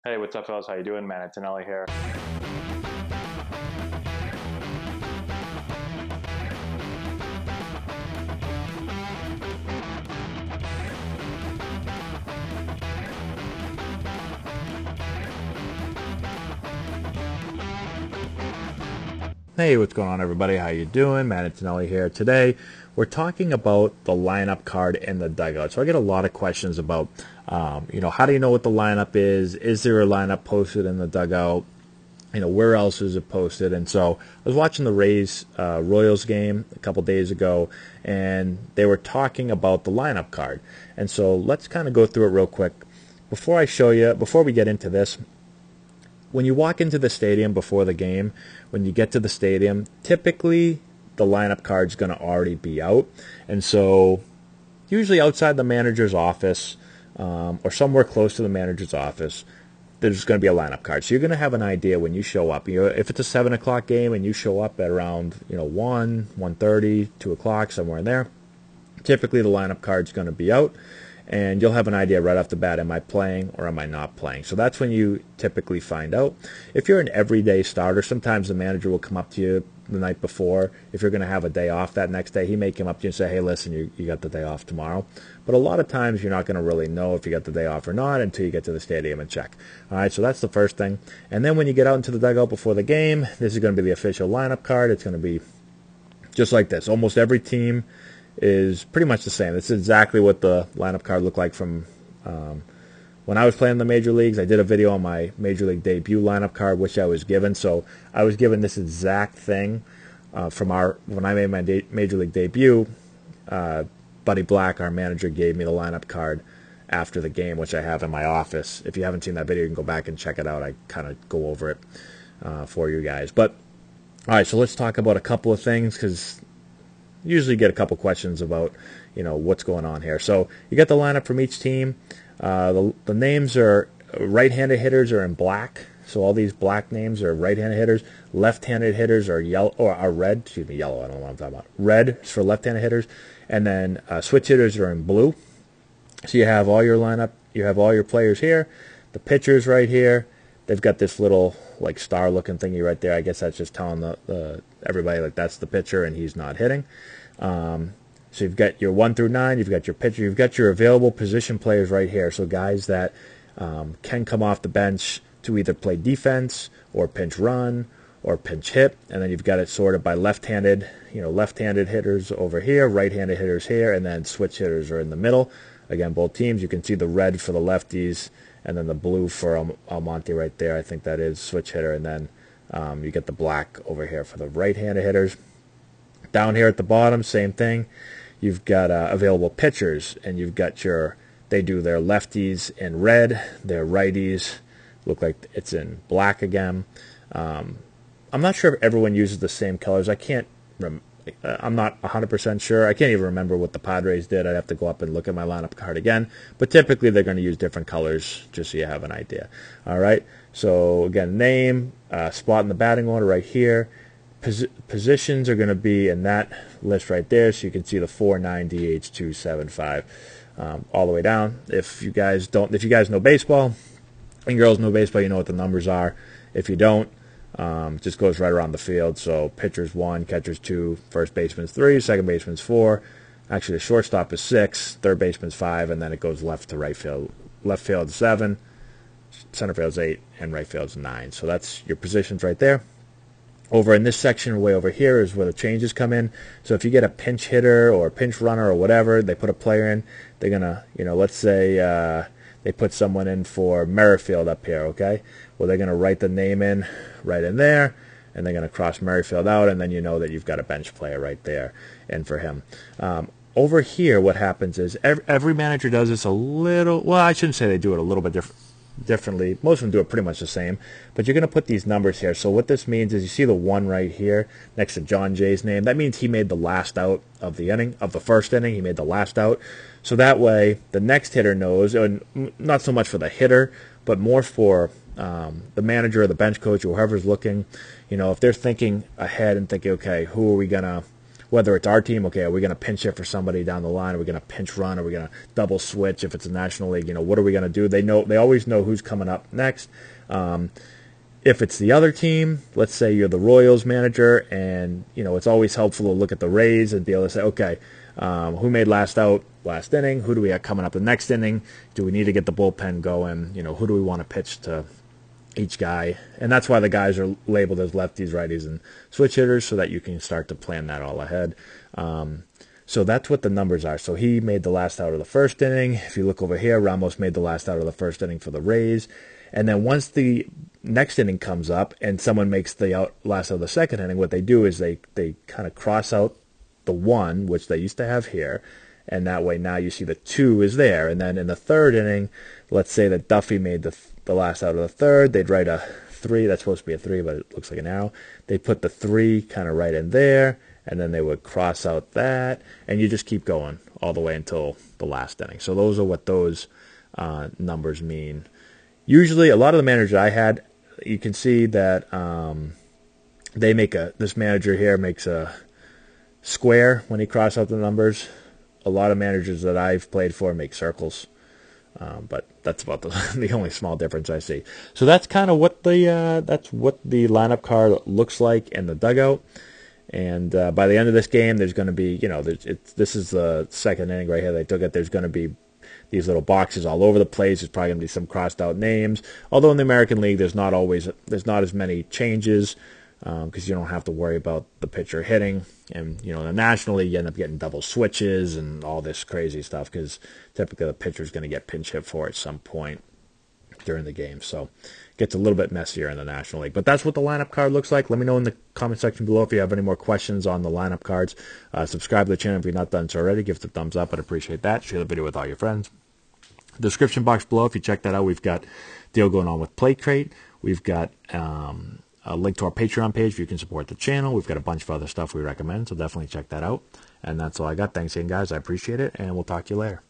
Hey, what's up, fellas? How you doing? Man, Antonelli here. Hey, what's going on, everybody? How you doing? Matt Antonelli here. Today, we're talking about the lineup card in the dugout. So I get a lot of questions about, how do you know what the lineup is? Is there a lineup posted in the dugout? Where else is it posted? And so I was watching the Rays Royals game a couple days ago, and they were talking about the lineup card. And so let's kind of go through it real quick. Before we get into this, when you walk into the stadium before the game, when you get to the stadium, typically the lineup card's going to already be out. And so usually outside the manager's office or somewhere close to the manager's office, there's going to be a lineup card. So you're going to have an idea when you show up. If it's a 7 o'clock game and you show up at around 1, 1:30, 2 o'clock, somewhere in there, typically the lineup card's going to be out. And you'll have an idea right off the bat, am I playing or am I not playing? So that's when you typically find out. If you're an everyday starter, sometimes the manager will come up to you the night before. If you're going to have a day off that next day, he may come up to you and say, hey, listen, you got the day off tomorrow. But a lot of times you're not going to really know if you got the day off or not until you get to the stadium and check. All right, so that's the first thing. And then when you get out into the dugout before the game, this is going to be the official lineup card. It's going to be just like this. Almost every team is pretty much the same. This is exactly what the lineup card looked like from when I was playing in the major leagues. I did a video on my major league debut lineup card, which I was given. So I was given this exact thing when I made my major league debut. Buddy Black, our manager, gave me the lineup card after the game, which I have in my office. If you haven't seen that video, you can go back and check it out. I kind of go over it for you guys. But all right, so let's talk about a couple of things because usually get a couple questions about, what's going on here. So you get the lineup from each team. The names are right-handed hitters are in black. So all these black names are right-handed hitters. Left-handed hitters are yellow or are red. Excuse me, yellow. I don't know what I'm talking about. Red is for left-handed hitters, and then switch hitters are in blue. So you have all your lineup. You have all your players here. The pitchers right here. They've got this little like star-looking thingy right there. I guess that's just telling everybody like that's the pitcher and he's not hitting. So you've got your 1 through 9. You've got your pitcher. You've got your available position players right here. So guys that can come off the bench to either play defense or pinch run or pinch hit. And then you've got it sorted by left-handed hitters over here, right-handed hitters here, and then switch hitters are in the middle. Again, both teams. You can see the red for the lefties and then the blue for Almonte right there. I think that is switch hitter. And then you get the black over here for the right-handed hitters. Down here at the bottom, same thing. You've got available pitchers, and you've got they do their lefties in red, their righties look like it's in black again. I'm not sure if everyone uses the same colors. I'm not 100% sure. I can't even remember what the Padres did. I'd have to go up and look at my lineup card again. But typically they're going to use different colors just so you have an idea. All right. So again, name, spot in the batting order right here. Positions are going to be in that list right there. So you can see the 4, 9, DH, 2, 7, 5, all the way down. If you guys know baseball and girls know baseball, you know what the numbers are. If you don't, it just goes right around the field. So pitchers 1, catchers 2, first baseman's 3, second baseman's 4. Actually, the shortstop is 6, third baseman's 5, and then it goes left to right field. Left field 7, center field's 8, and right field's 9. So that's your positions right there. Over in this section, way over here, is where the changes come in. So if you get a pinch hitter or a pinch runner or whatever, they put a player in, they're going to, let's say they put someone in for Merrifield up here, okay? Well, they're going to write the name in right in there, and they're going to cross Merrifield out, and then you know that you've got a bench player right there in for him. Over here, what happens is every manager does this a little, well, I shouldn't say they do it a little bit differently. Most of them do it pretty much the same, but you're going to put these numbers here. So what this means is you see the 1 right here next to John Jay's name. That means he made the last out of the inning, of the first inning. He made the last out. So that way the next hitter knows, and not so much for the hitter, but more for the manager or the bench coach or whoever's looking. If they're thinking ahead and thinking, okay, whether it's our team, okay, are we going to pinch hit for somebody down the line? Are we going to pinch run? Are we going to double switch if it's a National League? What are we going to do? They always know who's coming up next. If it's the other team, let's say you're the Royals manager, and it's always helpful to look at the Rays and be able to say, okay, who made last out last inning? Who do we have coming up the next inning? Do we need to get the bullpen going? Who do we want to pitch to each guy? And that's why the guys are labeled as lefties, righties, and switch hitters, so that you can start to plan that all ahead. So that's what the numbers are. So he made the last out of the first inning. If you look over here, Ramos made the last out of the first inning for the Rays. And then once the next inning comes up and someone makes the last out of the second inning, what they do is they kind of cross out the 1, which they used to have here, and that way now you see the 2 is there. And then in the third inning, let's say that Duffy made the last out of the third, they'd write a 3. That's supposed to be a 3, but it looks like an arrow. They put the 3 kind of right in there, and then they would cross out that, and you just keep going all the way until the last inning. So those are what those numbers mean. Usually, a lot of the managers I had, you can see that this manager here makes a square when he crosses out the numbers. A lot of managers that I've played for make circles, but that's about the only small difference I see. So that's kind of what the lineup card looks like in the dugout. And by the end of this game, there's going to be, this is the second inning right here. They took it. There's going to be these little boxes all over the place. There's probably going to be some crossed out names. Although in the American League, there's not as many changes because you don't have to worry about the pitcher hitting. And in the National League, you end up getting double switches and all this crazy stuff because typically the pitcher's going to get pinch hit for at some point during the game. So it gets a little bit messier in the National League. But that's what the lineup card looks like. Let me know in the comment section below if you have any more questions on the lineup cards. Subscribe to the channel if you're not done so already. Give it a thumbs up. I'd appreciate that. Share the video with all your friends. Description box below, if you check that out, we've got a deal going on with Plate Crate. We've got a link to our Patreon page if you can support the channel. We've got a bunch of other stuff we recommend, so definitely check that out. And that's all I got. Thanks again, guys. I appreciate it, and we'll talk to you later.